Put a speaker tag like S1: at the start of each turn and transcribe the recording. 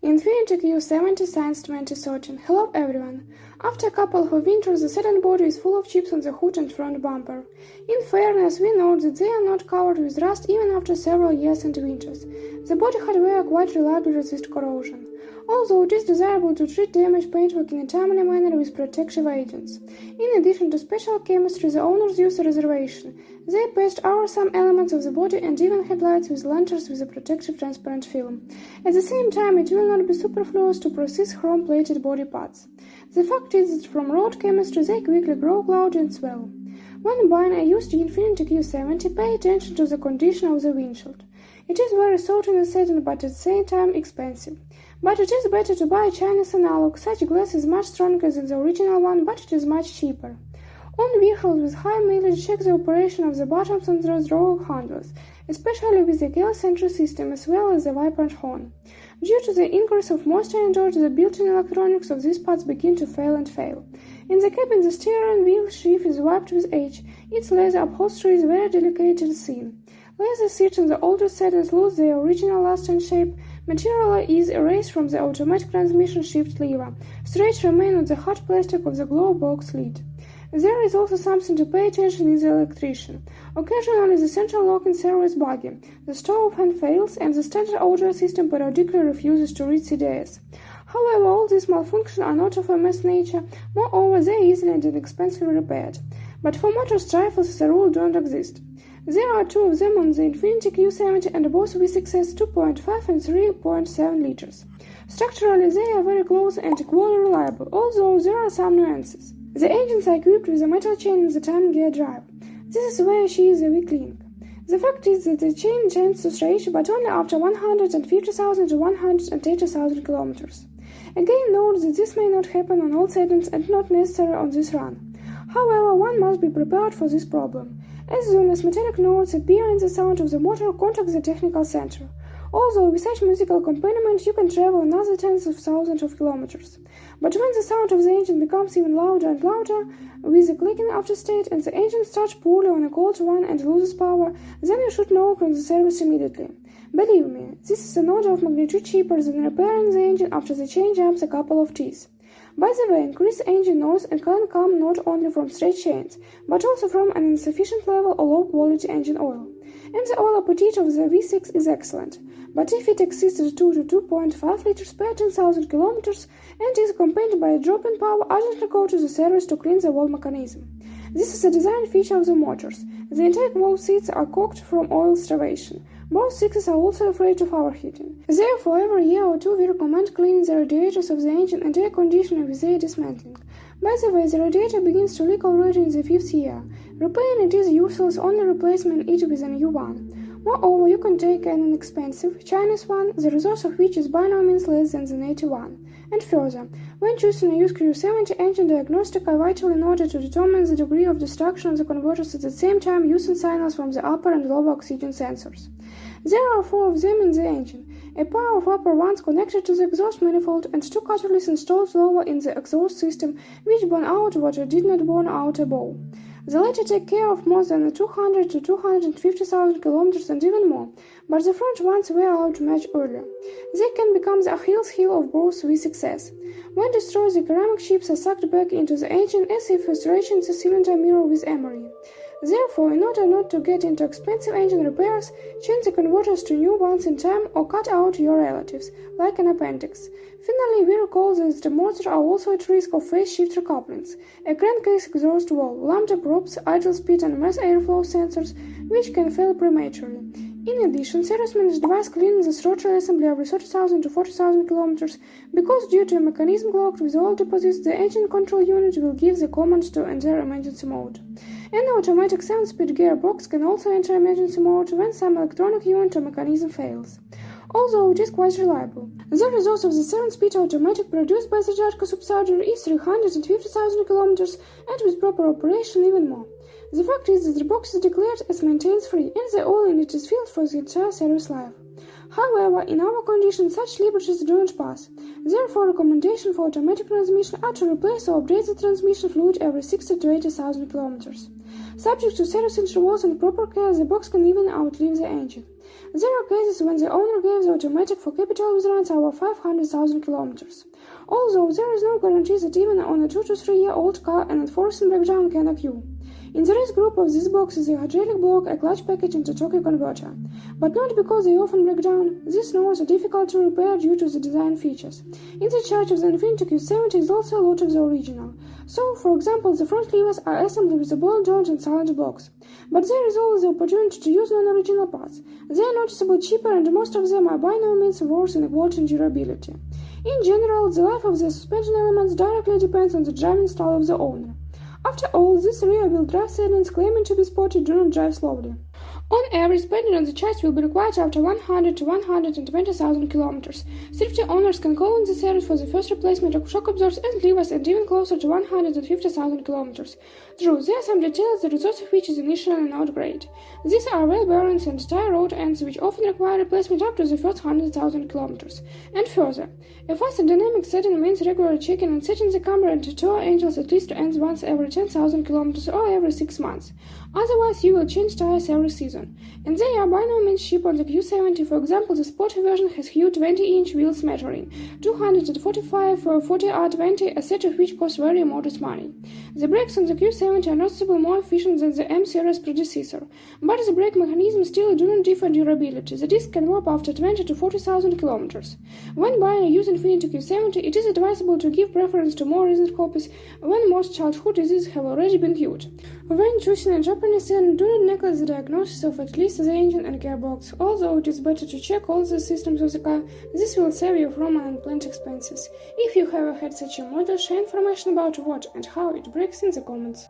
S1: Infiniti Q70 since 2013. Hello everyone! After a couple of winters, the satin body is full of chips on the hood and front bumper. In fairness, we note that they are not covered with rust even after several years and winters. The body hardware quite reliably resists corrosion, although it is desirable to treat damaged paintwork in a timely manner with protective agents. In addition to special chemistry, the owners use a reservation. They paste over some elements of the body and even headlights with lanterns with a protective transparent film. At the same time, it will not be superfluous to process chrome-plated body parts. The fact is that from road chemistry they quickly grow cloudy and swell. When buying a used Infiniti Q70, pay attention to the condition of the windshield. It is very sought in a satin but at the same time expensive. But it is better to buy a Chinese analog. Such glass is much stronger than the original one, but it is much cheaper. On vehicles with high mileage, check the operation of the buttons on the drawer handles, especially with the keyless entry system as well as the wiper and horn. Due to the increase of moisture and dirt, the built-in electronics of these parts begin to fail and fail. In the cabin, the steering wheel sheath is wiped with age. Its leather upholstery is very delicate and thin. Leather seats on the older sedans lose their original luster and shape. Material is erased from the automatic transmission shift lever. Stretch remain on the hard plastic of the glove box lid. There is also something to pay attention in the electrician. Occasionally the central locking servo is buggy, the stove fan fails, and the standard audio system periodically refuses to read CDS. However, all these malfunctions are not of a mass nature. Moreover, they are easily and inexpensively repaired. But for motor trifles, as a rule, don't exist. There are two of them on the Infiniti Q70 and both with excess 2.5 and 3.7 liters. Structurally, they are very close and equally reliable, although there are some nuances. The engines are equipped with a metal chain in the timing gear drive. This is where she is a weak link. The fact is that the chain tends to stretch, but only after 150,000 to 180,000 kilometers. Again, note that this may not happen on all sedans and not necessary on this run. However, one must be prepared for this problem. As soon as metallic notes appear in the sound of the motor, contact the technical center. Although with such musical accompaniment you can travel another tens of thousands of kilometers. But when the sound of the engine becomes even louder and louder, with a clicking afterstate, and the engine starts poorly on a cold run and loses power, then you should know from the service immediately. Believe me, this is an order of magnitude cheaper than repairing the engine after the chain jumps a couple of teeth. By the way, increased engine noise can come not only from stretched chains, but also from an insufficient level or low-quality engine oil. And the oil appetite of the V6 is excellent, but if it exceeds 2 to 2.5 liters per 10,000 kilometers and is accompanied by a drop in power, urgently go to the service to clean the valve mechanism. This is a design feature of the motors. The intake valve seats are cocked from oil starvation. Both sixes are also afraid of overheating. Therefore, every year or two we recommend cleaning the radiators of the engine and air conditioner with their dismantling. By the way, the radiator begins to leak already in the 5th year. Repairing it is useless, only replacing it with a new one. Moreover, you can take an inexpensive Chinese one, the resource of which is by no means less than the native one. And further, when choosing a used Q70 engine, diagnostics are vital in order to determine the degree of destruction of the converters at the same time using signals from the upper and lower oxygen sensors. There are 4 of them in the engine, a pair of upper ones connected to the exhaust manifold and 2 catalysts installed lower in the exhaust system, which burn out what did not burn out above. The latter take care of more than 200 to 250,000 kilometers and even more, but the front ones wear out much earlier. They can become the Achilles heel of both with success. When destroyed, the ceramic chips are sucked back into the engine as if stretching the cylinder mirror with emery. Therefore, in order not to get into expensive engine repairs, change the converters to new ones in time or cut out your relatives, like an appendix. Finally, we recall that the motors are also at risk of phase shifter couplings, a crankcase exhaust valve, lambda probes, idle speed and mass airflow sensors, which can fail prematurely. In addition, salesmen advise cleaning the throttle assembly every 30,000 to 40,000 kilometers, because due to a mechanism clogged with oil deposits, the engine control unit will give the command to enter emergency mode. An automatic 7-speed gearbox can also enter emergency mode when some electronic unit or mechanism fails, although it is quite reliable. The resource of the 7-speed automatic produced by the Jatco subsidiary is 350,000 kilometers, and with proper operation even more. The fact is that the box is declared as maintenance-free, and the oil in it is filled for the entire service life. However, in our conditions, such liberties do not pass. Therefore, recommendation for automatic transmission are to replace or update the transmission fluid every 60 to 80,000 kilometers. Subject to service intervals and proper care, the box can even outlive the engine. There are cases when the owner gave the automatic for capital with runs over 500,000 kilometers. Although there is no guarantee that even on a 2 to 3 year old car an unforeseen breakdown can occur. In the risk group of this box is a hydraulic block, a clutch package and a torque converter. But not because they often break down, these knobs are difficult to repair due to the design features. In the chart of the Infiniti Q70 is also a lot of the original. So, for example, the front levers are assembled with the ball joints and silent blocks. But there is always the opportunity to use non-original parts. They are noticeably cheaper and most of them are by no means worse in quality and durability. In general, the life of the suspension elements directly depends on the driving style of the owner. After all, these rear-wheel drive sedans claiming to be sporty do not drive slowly. On average, spending on the chassis will be required after 100 to 120,000 kilometers. Thrifty owners can call on the service for the first replacement of shock absorbers and levers and even closer to 150,000 kilometers. True, there are some details the resource of which is initially not great. These are wheel bearings and tire rod ends which often require replacement up to the first 100,000 kilometers. And further, a fast and dynamic setting means regularly checking and setting the camber and tow angles at least ends once every 10,000 kilometers or every 6 months. Otherwise, you will change tires every season. And they are by no means cheap on the Q70. For example, the sporty version has huge 20-inch wheel smattering, 245 40R20, a set of which costs very modest money. The brakes on the Q70 are noticeably more efficient than the M-series predecessor, but the brake mechanism still do not differ in durability. The disc can warp after 20 to 40,000 kilometers. When buying a used Infiniti Q70, it is advisable to give preference to more recent copies when most childhood diseases have already been cured. When choosing a Japanese sedan, do not neglect the diagnosis of at least the engine and gearbox. Although it is better to check all the systems of the car, this will save you from unplanned expenses. If you have had such a model, share information about what and how it breaks in the comments.